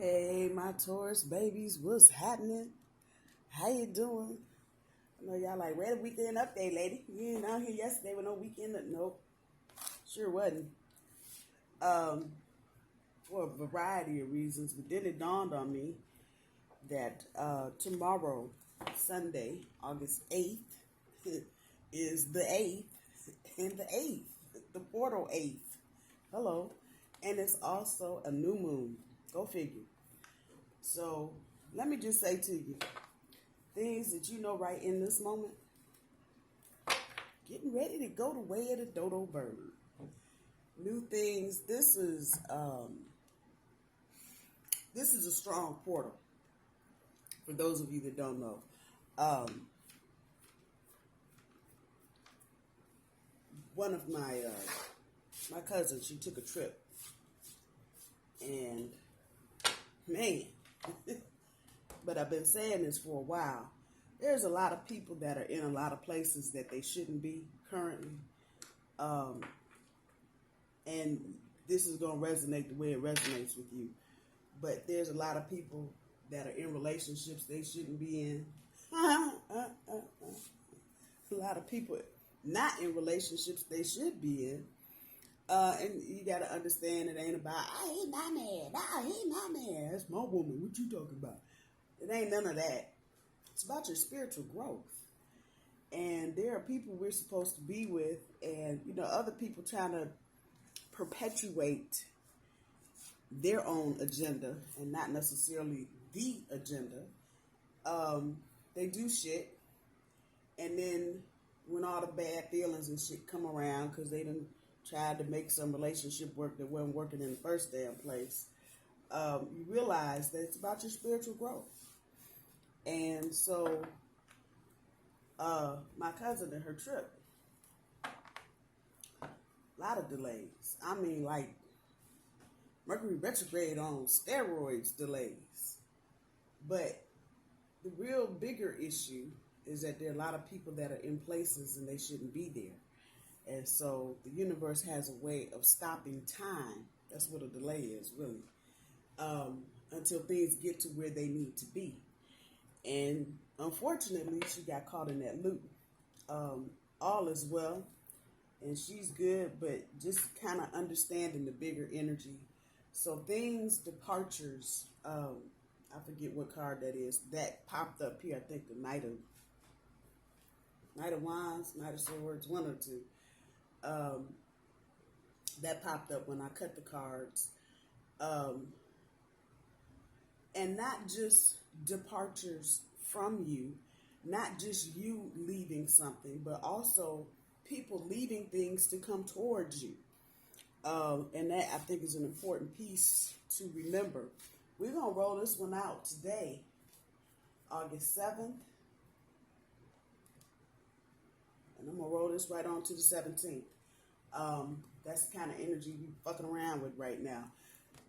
Hey, my Taurus babies, what's happening? How you doing? I know y'all like, where the weekend update, lady? You ain't out here yesterday with no weekend. Nope, sure wasn't. Um, for a variety of reasons, but then it dawned on me that tomorrow, Sunday, August 8th, is the 8th, and the 8th, the portal 8th. Hello. And it's also a new moon. Go figure. So let me just say to you, things that you know right in this moment, getting ready to go the way of the dodo bird. New things. This is a strong portal. For those of you that don't know, one of my cousins, she took a trip, and man. But I've been saying this for a while. There's a lot of people that are in a lot of places that they shouldn't be currently. And this is going to resonate the way it resonates with you. But there's a lot of people that are in relationships they shouldn't be in. A lot of people not in relationships they should be in. And you got to understand it ain't about, he's my man. No, he's my man. That's my woman. What you talking about? It ain't none of that. It's about your spiritual growth. And there are people we're supposed to be with, and, other people trying to perpetuate their own agenda and not necessarily the agenda. They do shit. And then when all the bad feelings and shit come around because they done tried to make some relationship work that wasn't working in the first damn place, you realize that it's about your spiritual growth. And so, my cousin and her trip, a lot of delays. I mean, like, Mercury retrograde on steroids delays. But the real bigger issue is that there are a lot of people that are in places and they shouldn't be there. And so the universe has a way of stopping time. That's what a delay is, really. Until things get to where they need to be. And unfortunately, she got caught in that loop. All is well, and she's good, but just kind of understanding the bigger energy. So departures, I forget what card that is, that popped up here. I think the Knight of Wands, Knight of Swords, one or two. That popped up when I cut the cards. And not just departures from you, not just you leaving something, but also people leaving things to come towards you. And that, I think, is an important piece to remember. We're going to roll this one out today, August 7th. And I'm going to roll this right on to the 17th. That's the kind of energy we're fucking around with right now.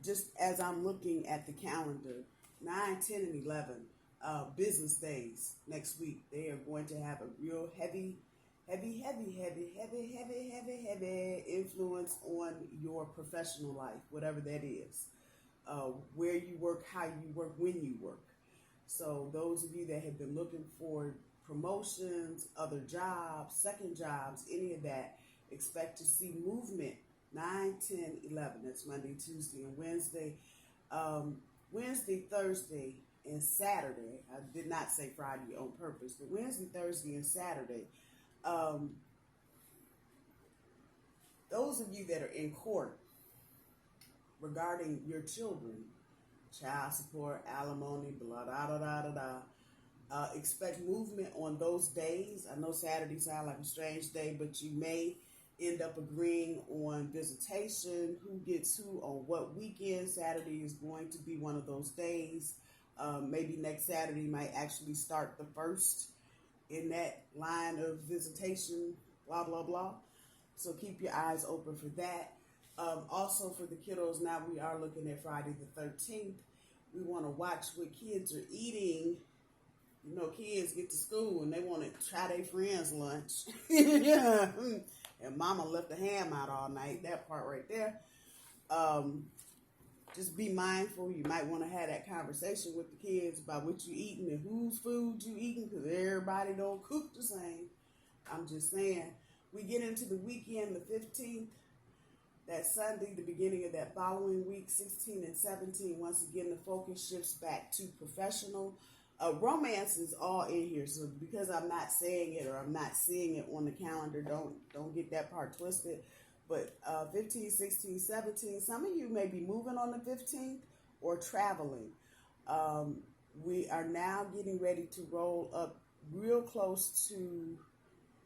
Just as I'm looking at the calendar, 9, 10, and 11 business days next week, they are going to have a real heavy influence on your professional life, whatever that is. Where you work, how you work, when you work. So those of you that have been looking for promotions, other jobs, second jobs, any of that, expect to see movement. 9, 10, 11. That's Monday, Tuesday, and Wednesday. Wednesday, Thursday, and Saturday. I did not say Friday on purpose, but Wednesday, Thursday, and Saturday. Those of you that are in court regarding your children, child support, alimony, blah, da, da, da, da, da. Expect movement on those days. I know Saturday sounds like a strange day, but you may end up agreeing on visitation, who gets who on what weekend. Saturday is going to be one of those days. Maybe next Saturday might actually start the first in that line of visitation, blah, blah, blah. So keep your eyes open for that. Also for the kiddos, now we are looking at Friday the 13th. We want to watch what kids are eating. Kids get to school and they want to try their friends' lunch. Yeah. And mama left the ham out all night. That part right there. just be mindful. You might want to have that conversation with the kids about what you eating and whose food you eating, because everybody don't cook the same. I'm just saying. We get into the weekend, the 15th, that Sunday, the beginning of that following week, 16 and 17. Once again, the focus shifts back to professional. Romance is all in here, so because I'm not saying it or I'm not seeing it on the calendar, don't get that part twisted. But 15, 16, 17, some of you may be moving on the 15th or traveling. We are now getting ready to roll up real close to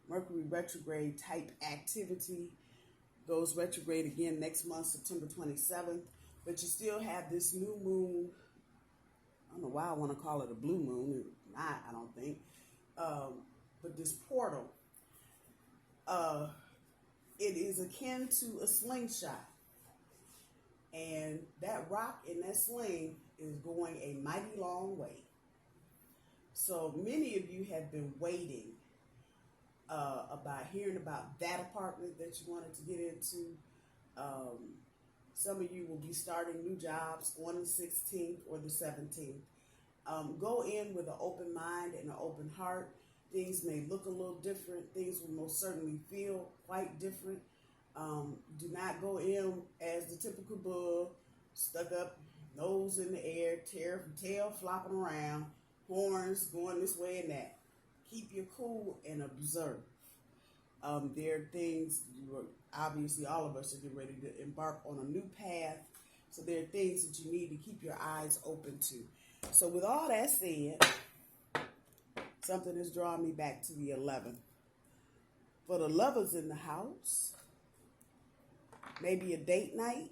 Mercury retrograde type activity. Goes retrograde again next month, September 27th. But you still have this new moon. I don't know why I want to call it a blue moon. It's not, I don't think. But this portal, it is akin to a slingshot. And that rock in that sling is going a mighty long way. So many of you have been waiting about hearing about that apartment that you wanted to get into. Some of you will be starting new jobs on the 16th or the 17th. Go in with an open mind and an open heart. Things may look a little different. Things will most certainly feel quite different. Do not go in as the typical bug, stuck up, nose in the air, tail flopping around, horns going this way and that. Keep your cool and observe. There are things, obviously all of us are getting ready to embark on a new path. So there are things that you need to keep your eyes open to. So with all that said, something is drawing me back to the 11th. For the lovers in the house, maybe a date night,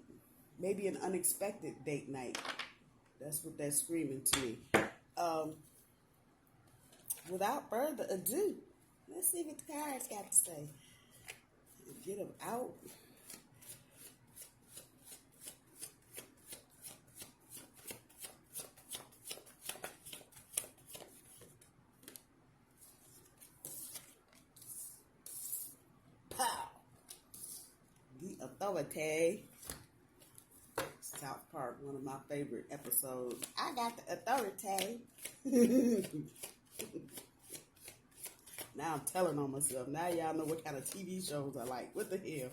maybe an unexpected date night. That's what that's screaming to me. Without further ado, let's see what the cards got to say. Get them out. Pow! The Authority. South Park, one of my favorite episodes. I got the authority. Now I'm telling on myself. Now y'all know what kind of TV shows I like. What the hell?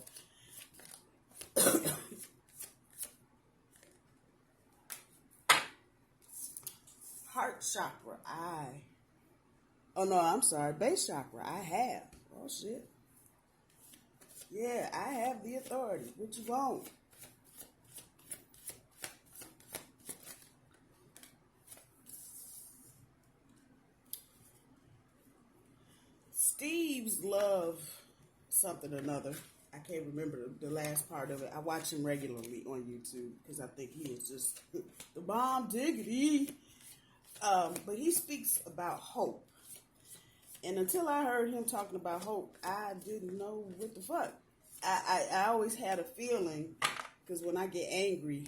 Heart chakra. Oh no, I'm sorry. Base chakra. I have. Oh shit. Yeah, I have the authority. What you want? Steve's love something or another. I can't remember the last part of it. I watch him regularly on YouTube because I think he is just the bomb diggity. But he speaks about hope. And until I heard him talking about hope, I didn't know what the fuck. I always had a feeling, because when I get angry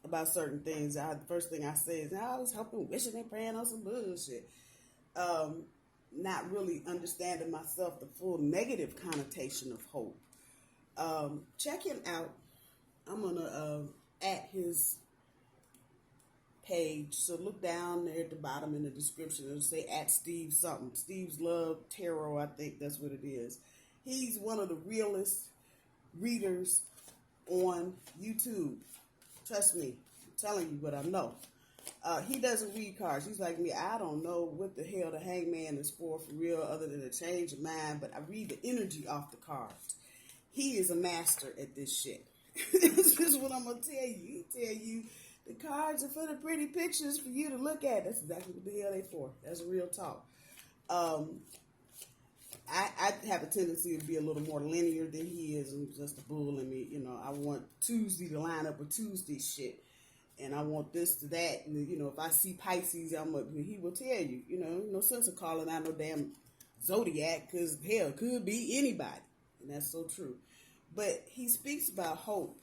about certain things, the first thing I say is, I was hoping, wishing and praying on some bullshit. Not really understanding myself the full negative connotation of hope. Check him out. I'm going to at his page. So look down there at the bottom in the description. It'll say at Steve something. Steve's Love Tarot, I think that's what it is. He's one of the realest readers on YouTube. Trust me. I'm telling you what I know. He doesn't read cards. He's like me. I don't know what the hell the hangman is for real, other than a change of mind, but I read the energy off the cards. He is a master at this shit. This is what I'm going to tell you. He tell you the cards are for the pretty pictures for you to look at. That's exactly what the hell they for. That's real talk. I have a tendency to be a little more linear than he is. I'm just a bull in me. You know, I want Tuesday to line up with Tuesday shit. And I want this to that. And, you know, if I see Pisces, he will tell you, you know, no sense of calling out no damn zodiac, because hell, it could be anybody. And that's so true. But he speaks about hope.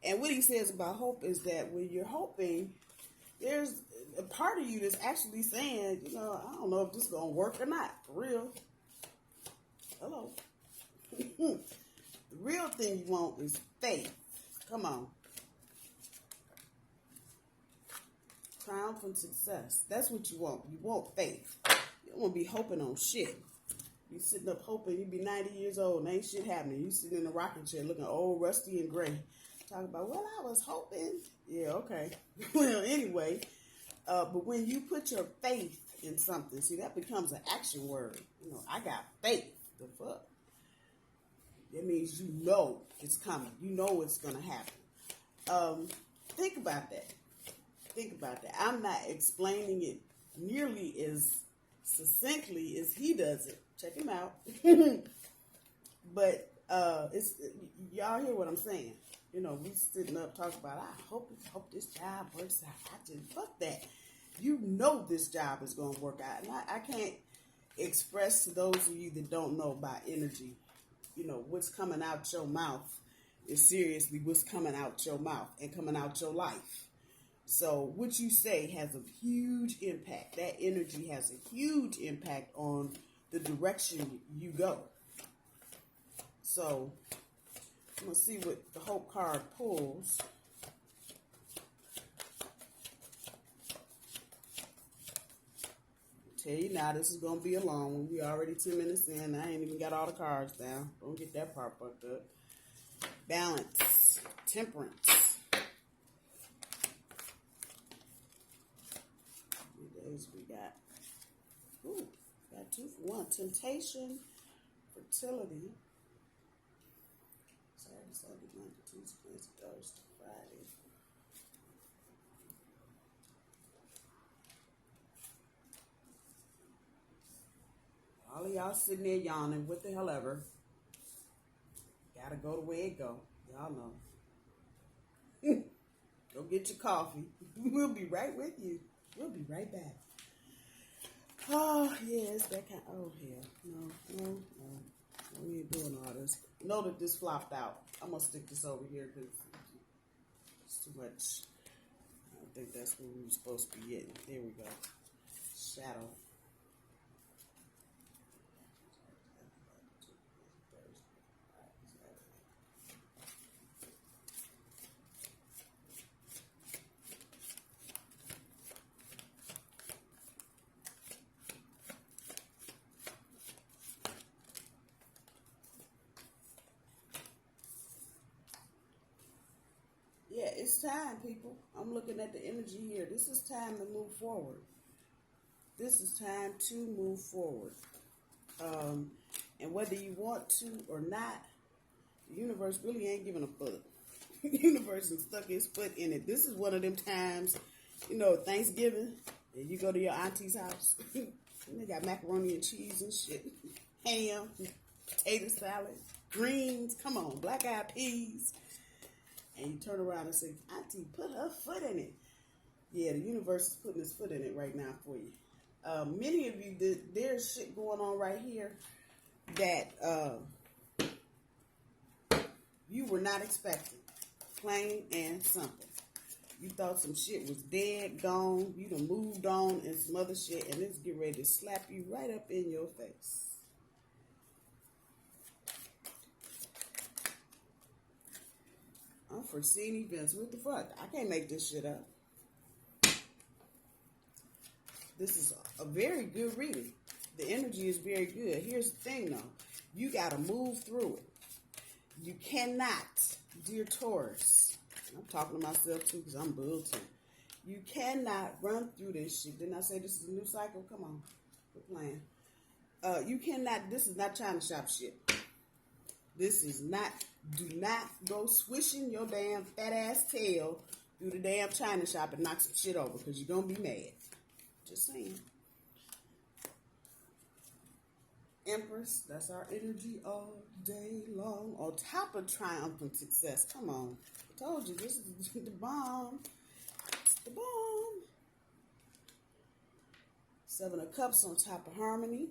And what he says about hope is that when you're hoping, there's a part of you that's actually saying, you know, I don't know if this is going to work or not. For real. Hello. The real thing you want is faith. Come on. triumphant success. That's what you want. You want faith. You don't want to be hoping on shit. You sitting up hoping you be 90 years old and ain't shit happening. You sitting in a rocking chair looking old, rusty, and gray. Talking about, well, I was hoping. Yeah, okay. Well, anyway, but when you put your faith in something, see, that becomes an action word. You know, I got faith. The fuck? That means you know it's coming. You know it's going to happen. Think about that. Think about that. I'm not explaining it nearly as succinctly as he does it. Check him out. But it's y'all hear what I'm saying. You know, we sitting up talking about, I hope this job works out. I just, fuck that. You know this job is going to work out. And I can't express to those of you that don't know about energy, you know, what's coming out your mouth is seriously what's coming out your mouth and coming out your life. So what you say has a huge impact. That energy has a huge impact on the direction you go. So I'm going to see what the Hope card pulls. Tell you now, this is going to be a long one. We already 10 minutes in. I ain't even got all the cards down. Don't get that part fucked up. Balance. Temperance. What days we got? Ooh, got 2 for 1. Temptation. Fertility. Saturday, Sunday, Monday, Tuesday, Wednesday, Thursday, Friday. All of y'all sitting there yawning, what the hell ever. Gotta go the way it go. Y'all know. Go get your coffee. We'll be right with you. We'll be right back. Oh, yes, that kind of, oh, hell. No. We ain't doing all this. Know that this flopped out. I'm going to stick this over here because it's too much. I don't think that's what we were supposed to be getting. There we go. Shadow. Yeah, it's time, people. I'm looking at the energy here. This is time to move forward. This is time to move forward. And whether you want to or not, the universe really ain't giving a fuck. The universe has stuck its foot in it. This is one of them times, you know, Thanksgiving, and you go to your auntie's house, and they got macaroni and cheese and shit, ham, potato salad, greens, come on, black-eyed peas. And you turn around and say, Auntie, put her foot in it. Yeah, the universe is putting its foot in it right now for you. Many of you, there's shit going on right here that you were not expecting. Plain and simple. You thought some shit was dead, gone. You done moved on and some other shit, and it's getting ready to slap you right up in your face. Unforeseen events. What the fuck? I can't make this shit up. This is a very good reading. The energy is very good. Here's the thing, though. You got to move through it. You cannot, dear Taurus, I'm talking to myself, too, because I'm bull, too. You cannot run through this shit. Didn't I say this is a new cycle? Come on. Quit playing. You cannot, this is not China shop shit. This is not, do not go swishing your damn fat ass tail through the damn China shop and knock some shit over because you're going to be mad. Just saying. Empress, that's our energy all day long. On top of triumphant success. Come on. I told you, this is the bomb. It's the bomb. 7 of Cups on top of harmony.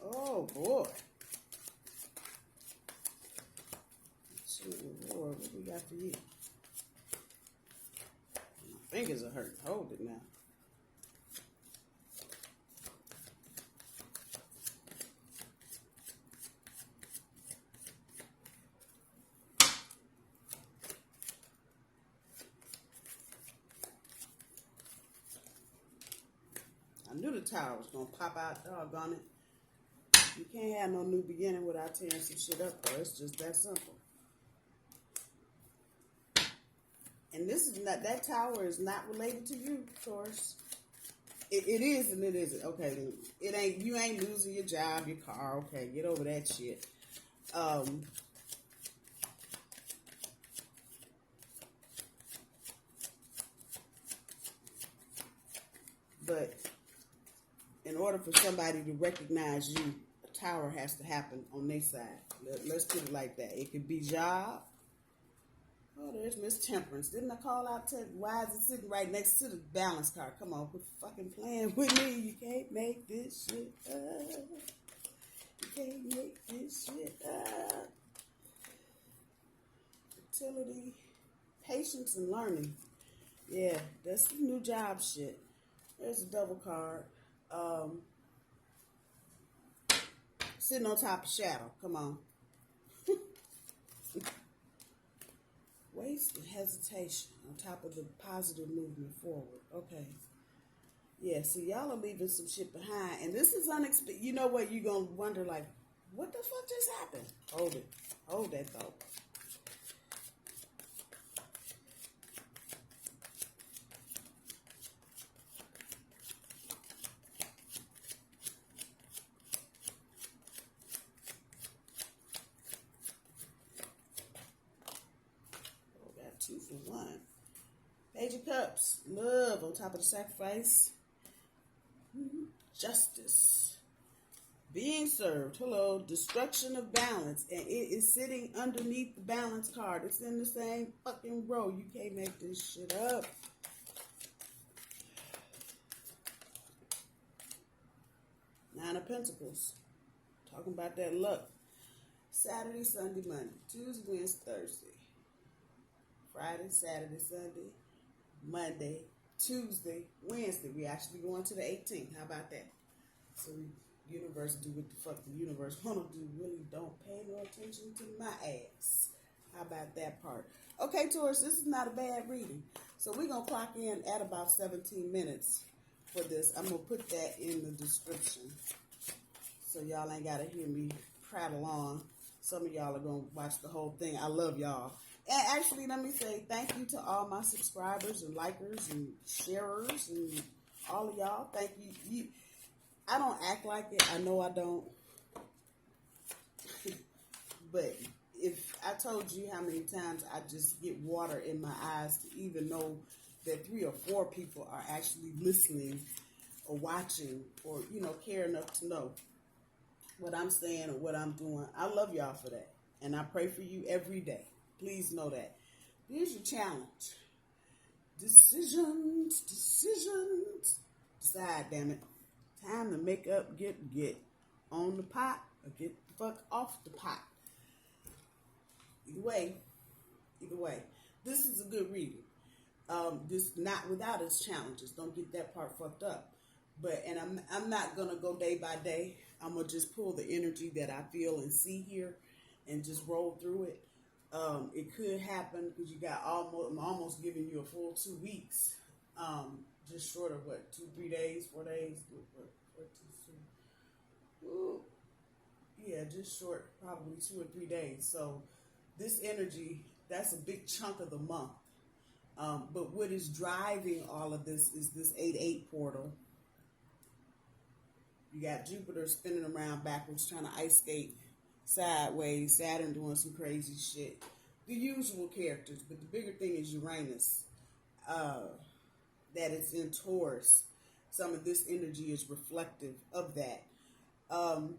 Oh, boy. Lord, what we got for you? My fingers are hurting. Hold it now. I knew the tower was going to pop out, doggone it. You can't have no new beginning without tearing some shit up, though. It's just that simple. And this is not, that tower is not related to you, Taurus. It is and it isn't. Okay, it ain't, you ain't losing your job, your car. Okay, get over that shit. But in order for somebody to recognize you, a tower has to happen on their side. Let's put it like that. It could be job. Oh, there's Miss Temperance. Didn't I call out to why is it sitting right next to the balance card? Come on, quit fucking playing with me. You can't make this shit up. You can't make this shit up. Fertility, patience, and learning. Yeah, that's the new job shit. There's a double card. Sitting on top of shadow. Come on. Waste and hesitation on top of the positive movement forward. Okay. Yeah, see, y'all are leaving some shit behind. And this is unexpected. You know what? You're going to wonder, like, what the fuck just happened? Hold it. Hold that thought. Two for one. Page of Cups. Love on top of the sacrifice. Justice. Being served. Hello. Destruction of balance. And it is sitting underneath the balance card. It's in the same fucking row. You can't make this shit up. Nine of Pentacles. Talking about that luck. Saturday, Sunday, Monday. Tuesday, Wednesday, Thursday. Friday, Saturday, Sunday, Monday, Tuesday, Wednesday. We actually going to the 18th. How about that? So universe do what the fuck the universe want to do. Really don't pay no attention to my ass. How about that part? Okay, Taurus, this is not a bad reading. So we're going to clock in at about 17 minutes for this. I'm going to put that in the description. So y'all ain't got to hear me prattle on. Some of y'all are going to watch the whole thing. I love y'all. And actually, let me say thank you to all my subscribers and likers and sharers and all of y'all. Thank you. I don't act like it. I know I don't. But if I told you how many times I just get water in my eyes to even know that 3 or 4 people are actually listening or watching or, care enough to know what I'm saying or what I'm doing. I love y'all for that. And I pray for you every day. Please know that. Here's your challenge. Decisions. Decide, damn it. Time to make up, get on the pot or get the fuck off the pot. Either way. This is a good reading. This not without its challenges. Don't get that part fucked up. And I'm not gonna go day by day. I'm gonna just pull the energy that I feel and see here and just roll through it. It could happen because you got I'm almost giving you a full 2 weeks. Just short of 2-3 days, 4 days. Yeah, just short, probably 2 or 3 days. So this energy, that's a big chunk of the month. But what is driving all of this is this 8-8 portal. You got Jupiter spinning around backwards, trying to ice skate sideways, Saturn doing some crazy shit. The usual characters, but the bigger thing is Uranus. That it's in Taurus. Some of this energy is reflective of that. The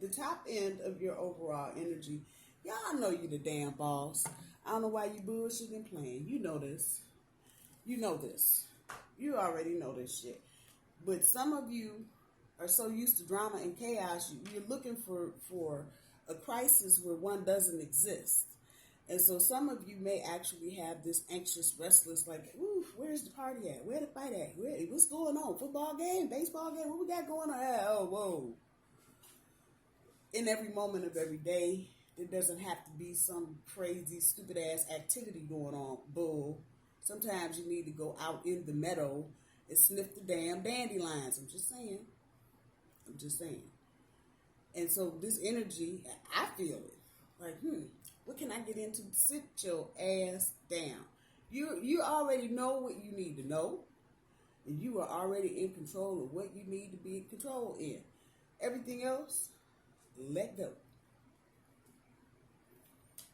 top end of your overall energy, y'all know you the damn boss. I don't know why you bullshitting playing. You know this. You already know this shit. But some of you are so used to drama and chaos, you're looking for a crisis where one doesn't exist. And so some of you may actually have this anxious, restless, like, ooh, where's the party at? Where the fight at? What's going on? Football game? Baseball game? What we got going on? Oh, whoa. In every moment of every day, there doesn't have to be some crazy, stupid-ass activity going on. Bull. Sometimes you need to go out in the meadow and sniff the damn dandelions. I'm just saying. I'm just saying. And so this energy, I feel it. Like, what can I get into? Sit your ass down. You already know what you need to know. And you are already in control of what you need to be in control in. Everything else, let go.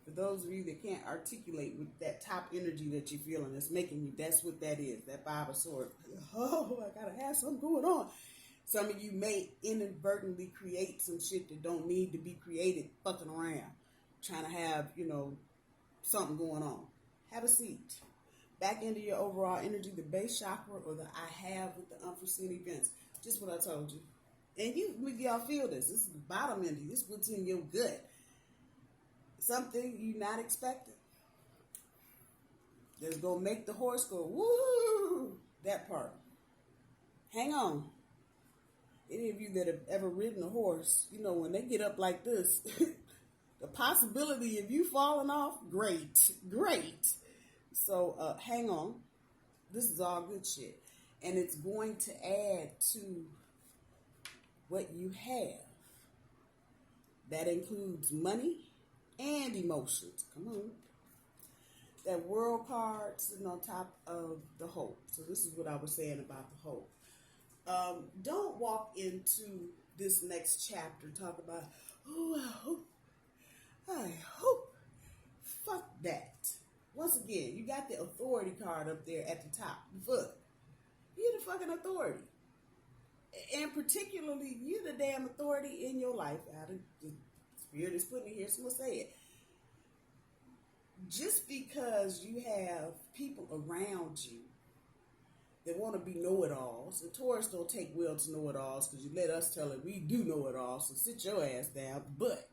For those of you that can't articulate with that top energy that you're feeling, that's making you, that's what that is, that Five of Swords. Oh, I gotta have something going on. Some of you may inadvertently create some shit that don't need to be created, fucking around, trying to have, something going on. Have a seat. Back into your overall energy, the base chakra or the I have with the unforeseen events. Just what I told you. And y'all feel this. This is the bottom energy. This is what's in your gut. Something you not expecting. That's going to make the horse go, woo! That part. Hang on. Any of you that have ever ridden a horse, when they get up like this, the possibility of you falling off, great. So hang on. This is all good shit. And it's going to add to what you have. That includes money and emotions. Come on. That world card sitting on top of the hope. So this is what I was saying about the hope. Don't walk into this next chapter talk about, I hope. Fuck that. Once again, you got the authority card up there at the top. Look, you're the fucking authority. And particularly, you're the damn authority in your life. The spirit is putting it here, so I'm going to say it. Just because you have people around you that want to be know-it-alls, and Taurus don't take well to know-it-alls because you let us tell it we do know-it-alls, so sit your ass down. But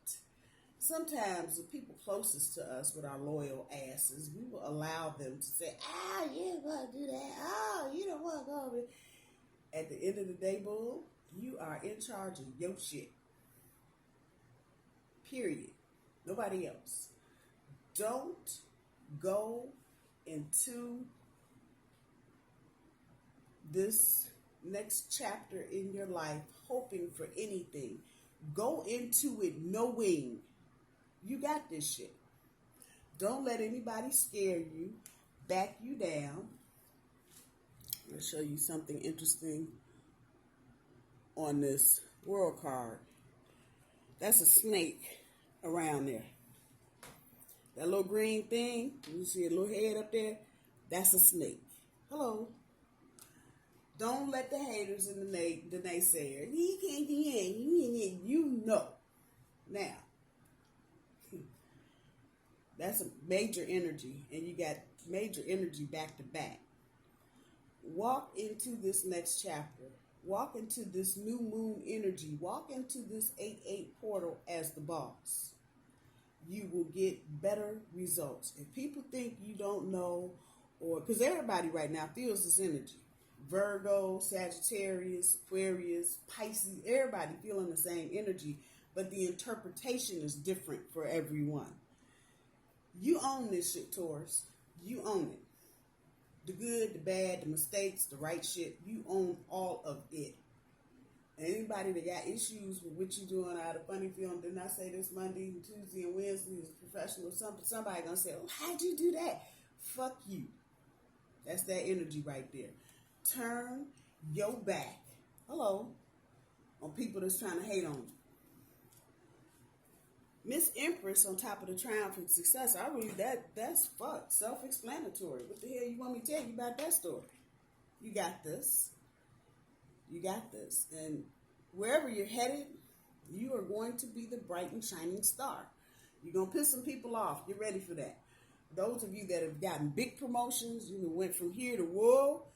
sometimes the people closest to us with our loyal asses, we will allow them to say, you don't want to do that. You don't want to go over it. At the end of the day, bull, you are in charge of your shit. Period. Nobody else. Don't go into this next chapter in your life hoping for anything. Go into it knowing you got this shit. Don't let anybody scare you, back you down. I'm going to show you something interesting on this world card. That's a snake around there. That little green thing, you see a little head up there? That's a snake. Hello. Don't let the haters and the naysayers, he can't do that. You know. Now, that's a major energy, and you got major energy back to back. Walk into this next chapter. Walk into this new moon energy. Walk into this 8-8 portal as the boss. You will get better results. If people think you don't know, or because everybody right now feels this energy. Virgo, Sagittarius, Aquarius, Pisces, everybody feeling the same energy, but the interpretation is different for everyone. You own this shit, Taurus. You own it. The good, the bad, the mistakes, the right shit. You own all of it. And anybody that got issues with what you doing out of funny film, didn't I say this Monday and Tuesday and Wednesday is professional? Somebody gonna say, how'd you do that? Fuck you. That's that energy right there. Turn your back, on people that's trying to hate on you. Miss Empress on top of the triumphant success. I read that's self-explanatory. What the hell you want me to tell you about that story? You got this. You got this. And wherever you're headed, you are going to be the bright and shining star. You're going to piss some people off. Get ready for that. Those of you that have gotten big promotions, went from here to whoa,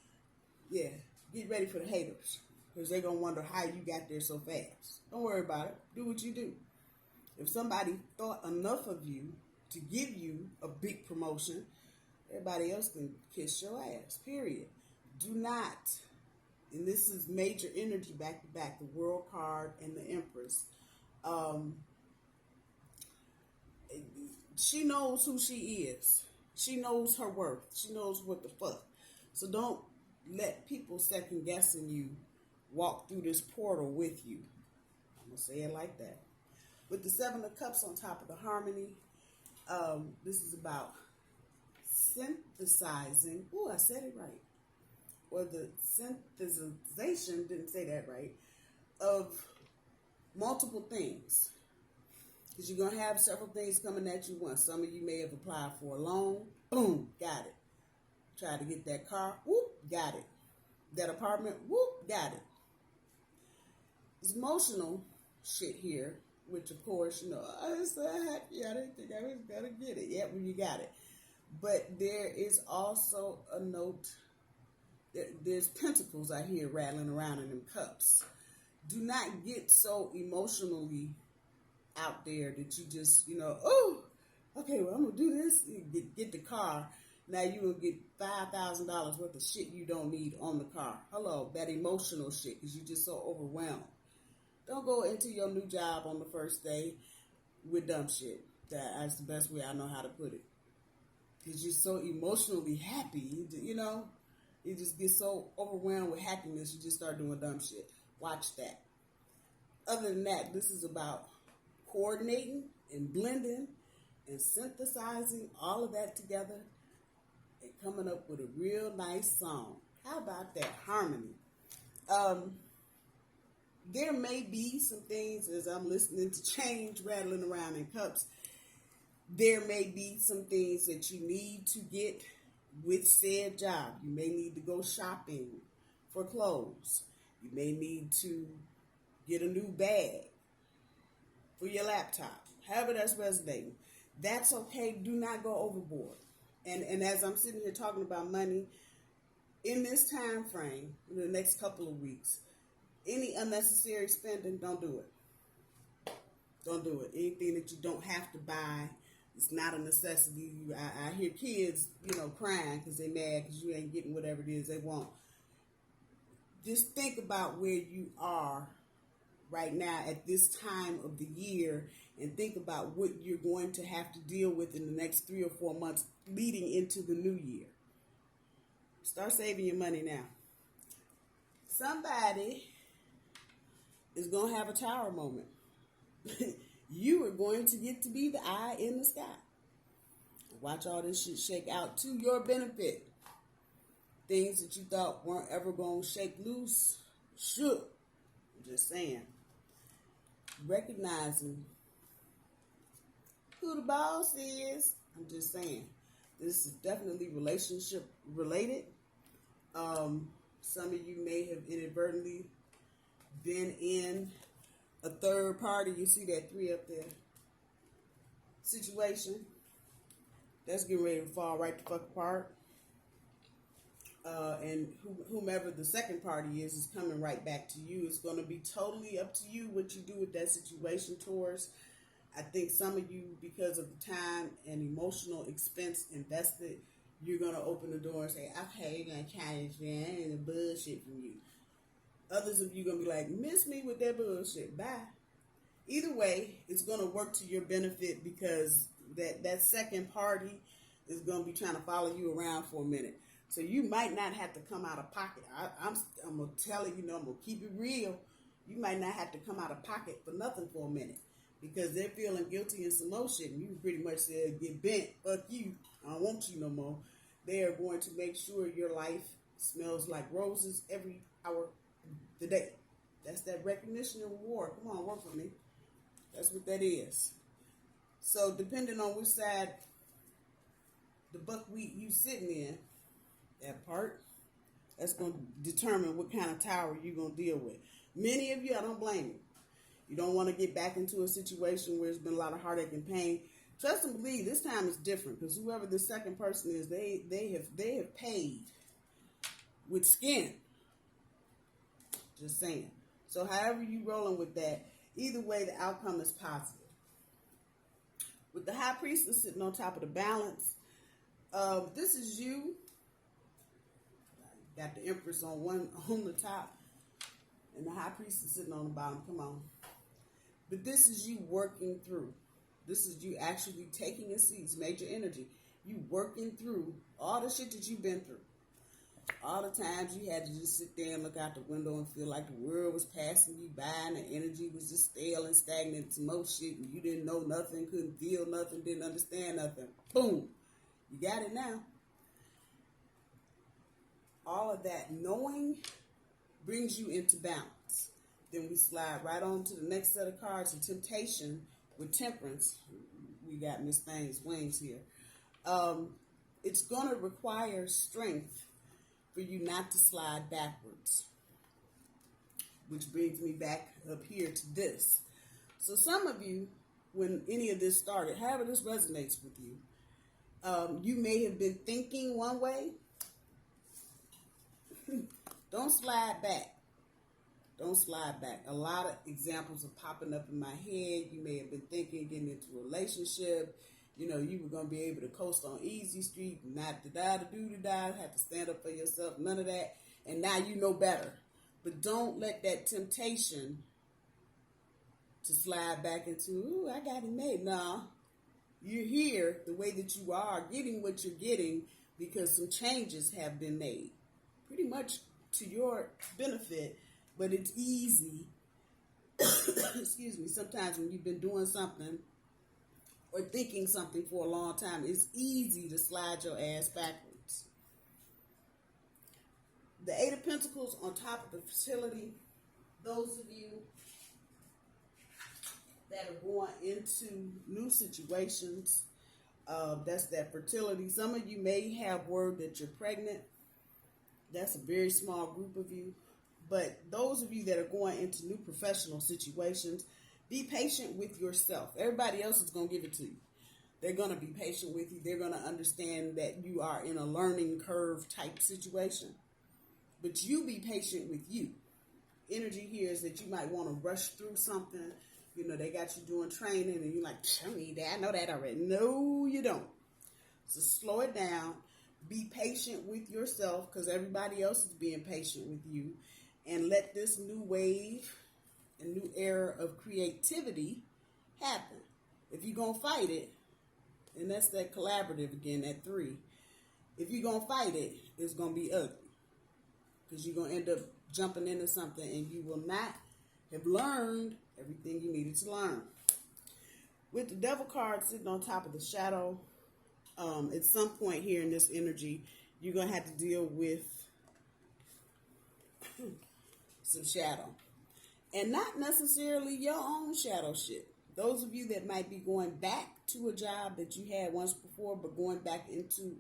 yeah, get ready for the haters. Because they're going to wonder how you got there so fast. Don't worry about it. Do what you do. If somebody thought enough of you to give you a big promotion, everybody else can kiss your ass, period. Do not, and this is major energy back to back, the World card and the Empress. She knows who she is. She knows her worth. She knows what the fuck. So don't let people second guessing you walk through this portal with you. I'm going to say it like that. With the Seven of Cups on top of the harmony, this is about synthesizing. Ooh, I said it right. Or the synthesization, didn't say that right, of multiple things. Because you're going to have several things coming at you once. Some of you may have applied for a loan. Boom, got it. Tried to get that car. Whoop, got it. That apartment. Whoop, got it. It's emotional shit here, which of course, you know, I was so happy. I didn't think I was going to get it. Yep, when you got it. But there is also a note. There's pentacles I hear rattling around in them cups. Do not get so emotionally out there that you just, you know, oh, okay, well, I'm going to do this. Get the car. Now you will get $5,000 worth of shit you don't need on the car. Hello, that emotional shit, because you're just so overwhelmed. Don't go into your new job on the first day with dumb shit. That's the best way I know how to put it. Because you're so emotionally happy, you know. You just get so overwhelmed with happiness, you just start doing dumb shit. Watch that. Other than that, this is about coordinating and blending and synthesizing all of that together and coming up with a real nice song. How about that harmony? There may be some things as I'm listening to change rattling around in cups. There may be some things that you need to get with said job. You may need to go shopping for clothes. You may need to get a new bag for your laptop. However that's resonating. That's okay. Do not go overboard. And as I'm sitting here talking about money, in this time frame, in the next couple of weeks, any unnecessary spending, don't do it. Don't do it. Anything that you don't have to buy, it's not a necessity. I hear kids, you know, crying because they're mad because you ain't getting whatever it is they want. Just think about where you are right now at this time of the year and think about what you're going to have to deal with in the next 3 or 4 months leading into the new year. Start saving your money now. Somebody is going to have a tower moment. You are going to get to be the eye in the sky. Watch all this shit shake out to your benefit. Things that you thought weren't ever going to shake loose, should. I'm just saying. Recognizing who the boss is. I'm just saying. This is definitely relationship related. Some of you may have inadvertently been in a third party. You see that 3 up there. Situation. That's getting ready to fall right the fuck apart. And whomever the second party is coming right back to you. It's going to be totally up to you what you do with that situation, Taurus. I think some of you, because of the time and emotional expense invested, you're going to open the door and say, okay, you're going to change that and the bullshit from you. Others of you going to be like, miss me with that bullshit. Bye. Either way, it's going to work to your benefit because that second party is going to be trying to follow you around for a minute. So you might not have to come out of pocket. I'm going to tell you, I'm going to keep it real. You might not have to come out of pocket for nothing for a minute because they're feeling guilty and some more shit. And you pretty much said, get bent. Fuck you. I don't want you no more. They are going to make sure your life smells like roses every hour of the day. That's that recognition and reward. Come on, work with me. That's what that is. So depending on which side the buckwheat you sitting in, that part, that's going to determine what kind of tower you're going to deal with. Many of you, I don't blame you. You don't want to get back into a situation where there's been a lot of heartache and pain. Trust and believe, this time is different because whoever the second person is, they have paid with skin. Just saying. So however you rolling with that, either way, the outcome is positive. With the High Priestess sitting on top of the balance, this is you. Got the Empress on the top, and the High Priestess sitting on the bottom. Come on. But this is you working through. This is you actually taking a seat. It's major energy. You working through all the shit that you've been through. All the times you had to just sit there and look out the window and feel like the world was passing you by and the energy was just stale and stagnant, some more shit, and you didn't know nothing, couldn't feel nothing, didn't understand nothing. Boom. You got it now. All of that knowing brings you into balance. Then we slide right on to the next set of cards, the temptation with temperance. We got Miss Thing's wings here. It's going to require strength for you not to slide backwards, which brings me back up here to this. So some of you, when any of this started, however this resonates with you, you may have been thinking one way. Don't slide back. Don't slide back. A lot of examples are popping up in my head. You may have been thinking getting into a relationship. You know, you were going to be able to coast on easy street, not da-da-da-do-da-da, have to stand up for yourself, none of that. And now you know better. But don't let that temptation to slide back into, ooh, I got it made. No, you're here the way that you are, getting what you're getting because some changes have been made. Pretty much to your benefit, but it's easy. Excuse me. Sometimes when you've been doing something or thinking something for a long time, it's easy to slide your ass backwards. The Eight of Pentacles on top of the fertility. Those of you that are going into new situations, that's that fertility. Some of you may have word that you're pregnant. That's a very small group of you. But those of you that are going into new professional situations, be patient with yourself. Everybody else is going to give it to you. They're going to be patient with you. They're going to understand that you are in a learning curve type situation. But you be patient with you. Energy here is that you might want to rush through something. You know, they got you doing training and you're like, I don't need that. I know that already. No, you don't. So slow it down. Be patient with yourself because everybody else is being patient with you. And let this new wave and new era of creativity happen. If you're going to fight it, and that's that collaborative again, that 3. If you're going to fight it, it's going to be ugly. Because you're going to end up jumping into something and you will not have learned everything you needed to learn. With the Devil card sitting on top of the shadow, at some point here in this energy, you're going to have to deal with some shadow. And not necessarily your own shadow shit. Those of you that might be going back to a job that you had once before, but going back into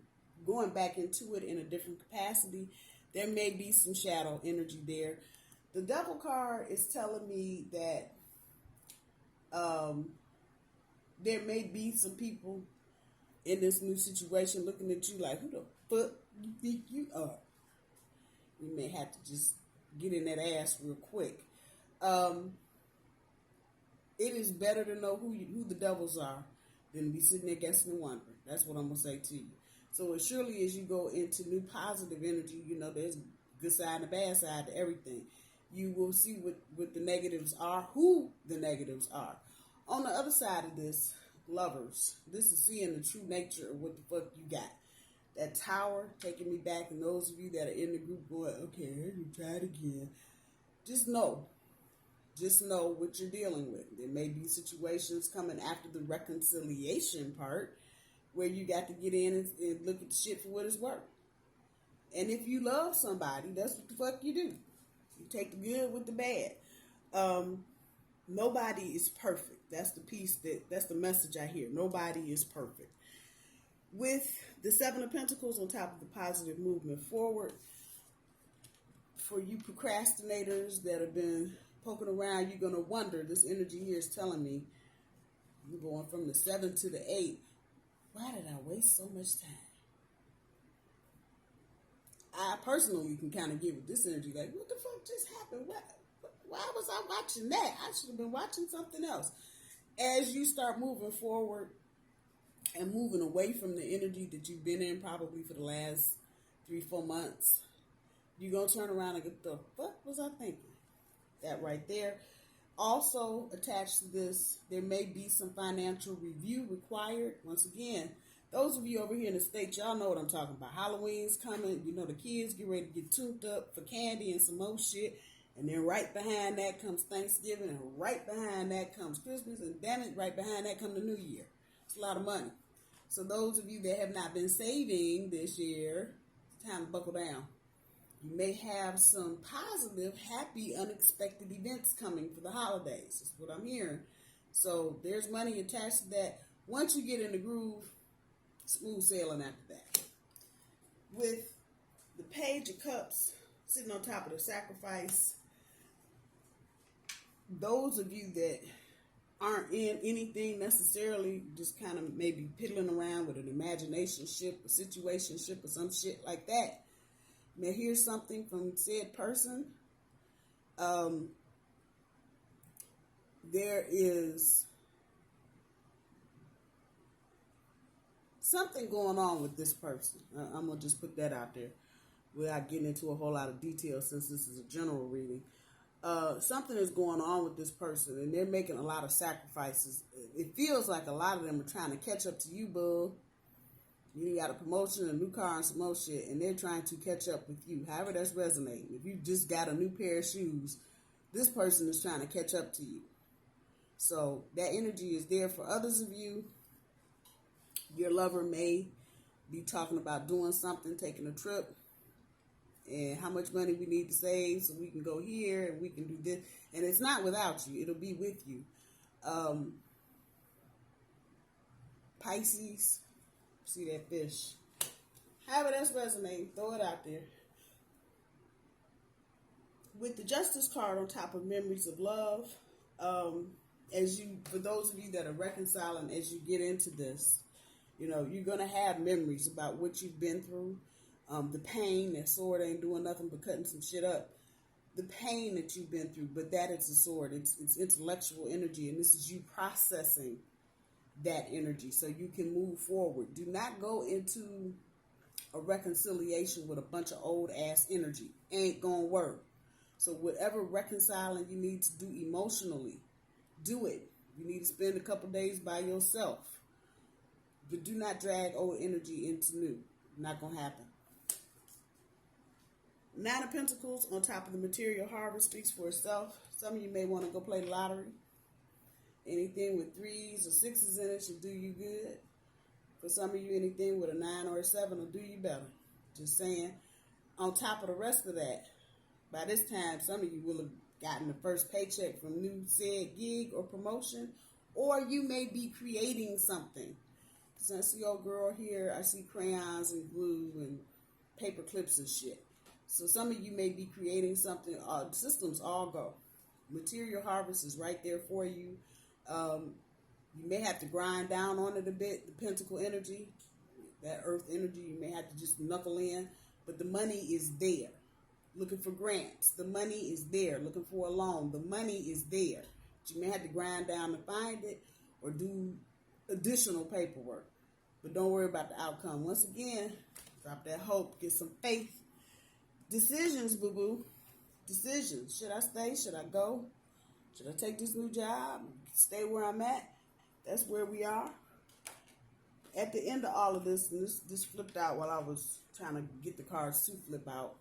it in a different capacity, there may be some shadow energy there. The Devil card is telling me that there may be some people in this new situation looking at you like, who the fuck you think you are? You may have to just get in that ass real quick. It is better to know who the devils are than to be sitting there guessing and wondering. That's what I'm going to say to you. So as surely as you go into new positive energy, you know, there's a good side and a bad side to everything. You will see what the negatives are, who the negatives are. On the other side of this, lovers, this is seeing the true nature of what the fuck you got. That Tower taking me back, and those of you that are in the group going, okay, you try it again. Just know what you're dealing with. There may be situations coming after the reconciliation part where you got to get in and look at the shit for what it's worth. And if you love somebody, that's what the fuck you do. You take the good with the bad. Nobody is perfect. That's the piece that's the message I hear. Nobody is perfect. With the 7 of Pentacles on top of the positive movement forward, for you procrastinators that have been poking around, you're going to wonder, this energy here is telling me, you're going from the 7 to the 8. Why did I waste so much time? I personally can kind of get with this energy, like, what the fuck just happened? Why was I watching that? I should have been watching something else. As you start moving forward and moving away from the energy that you've been in probably for the last 3-4 months, you're going to turn around and go, the fuck was I thinking? That right there. Also attached to this, there may be some financial review required. Once again, Those of you over here in the States, y'all know what I'm talking about. Halloween's coming. You know, the kids get ready to get tuned up for candy and some more shit. And then right behind that comes Thanksgiving. And right behind that comes Christmas. And damn it, right behind that comes the New Year. It's a lot of money. So those of you that have not been saving this year, it's time to buckle down. You may have some positive, happy, unexpected events coming for the holidays. That's what I'm hearing. So there's money attached to that. Once you get in the groove, smooth sailing after that. With the Page of Cups sitting on top of the sacrifice, those of you that aren't in anything necessarily, just kind of maybe piddling around with an imagination ship, a situation ship, or some shit like that, may hear something from said person. There is something going on with this person. I'm going to just put that out there without getting into a whole lot of detail since this is a general reading. Something is going on with this person, and they're making a lot of sacrifices. It feels like a lot of them are trying to catch up to you, boo. You got a promotion, a new car, and some more shit, and they're trying to catch up with you. However that's resonating. If you just got a new pair of shoes, this person is trying to catch up to you. So that energy is there for others of you. Your lover may be talking about doing something, taking a trip, and how much money we need to save so we can go here and we can do this. And it's not without you. It'll be with you. Pisces. See that fish. However that's resonating, throw it out there. With the Justice card on top of memories of love, for those of you that are reconciling as you get into this, you know, you're going to have memories about what you've been through. The pain, that sword ain't doing nothing but cutting some shit up. The pain that you've been through, but that is a sword. It's intellectual energy, and this is you processing that energy so you can move forward. Do not go into a reconciliation with a bunch of old ass energy. Ain't gonna work. So whatever reconciling you need to do emotionally, do it. You need to spend a couple days by yourself. But do not drag old energy into new. Not gonna happen. Nine of Pentacles on top of the material harvest speaks for itself. Some of you may want to go play the lottery. Anything with 3s or 6s in it should do you good. For some of you, anything with a 9 or a 7 will do you better. Just saying. On top of the rest of that, by this time, some of you will have gotten the first paycheck from new said gig or promotion, or you may be creating something. So I see old girl here, I see crayons and glue and paper clips and shit. So some of you may be creating something. Systems all go. Material harvest is right there for you. You may have to grind down on it a bit, the pentacle energy, that earth energy, you may have to just knuckle in, but the money is there. Looking for grants, the money is there. Looking for a loan, the money is there. But you may have to grind down to find it or do additional paperwork. But don't worry about the outcome. Once again, drop that hope, get some faith. Decisions, boo-boo. Decisions. Should I stay? Should I go? Should I take this new job? Stay where I'm at? That's where we are. At the end of all of this, and this flipped out while I was trying to get the cards to flip out.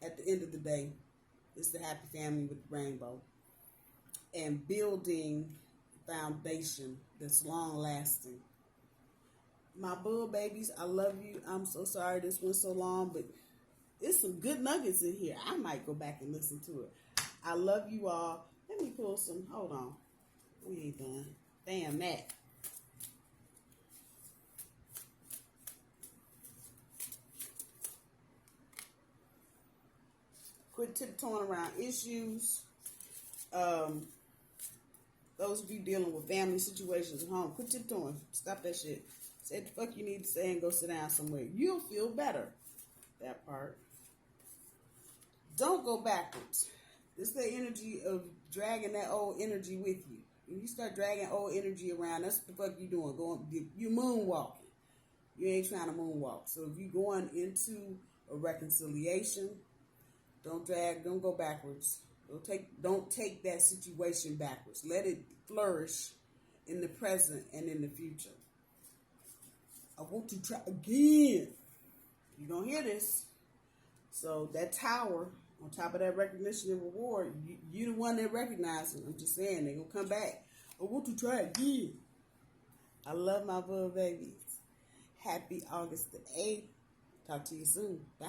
At the end of the day, it's the happy family with the rainbow. And building foundation that's long lasting. My bull babies, I love you. I'm so sorry this went so long, but it's some good nuggets in here. I might go back and listen to it. I love you all. Let me pull some. Hold on. We ain't done. Damn that. Quit tiptoeing around issues. Those of you dealing with family situations at home, quit tiptoeing. Stop that shit. Say the fuck you need to say and go sit down somewhere. You'll feel better. That part. Don't go backwards. It's the energy of dragging that old energy with you. When you start dragging old energy around, that's what the fuck you doing. You moonwalking. You ain't trying to moonwalk. So if you're going into a reconciliation, don't go backwards. Don't take that situation backwards. Let it flourish in the present and in the future. I want to try again. You're going to hear this. So that tower, on top of that recognition and reward, you the one that recognizes. I'm just saying, they're going to come back. I want to try again. I love my little babies. Happy August the 8th. Talk to you soon. Bye.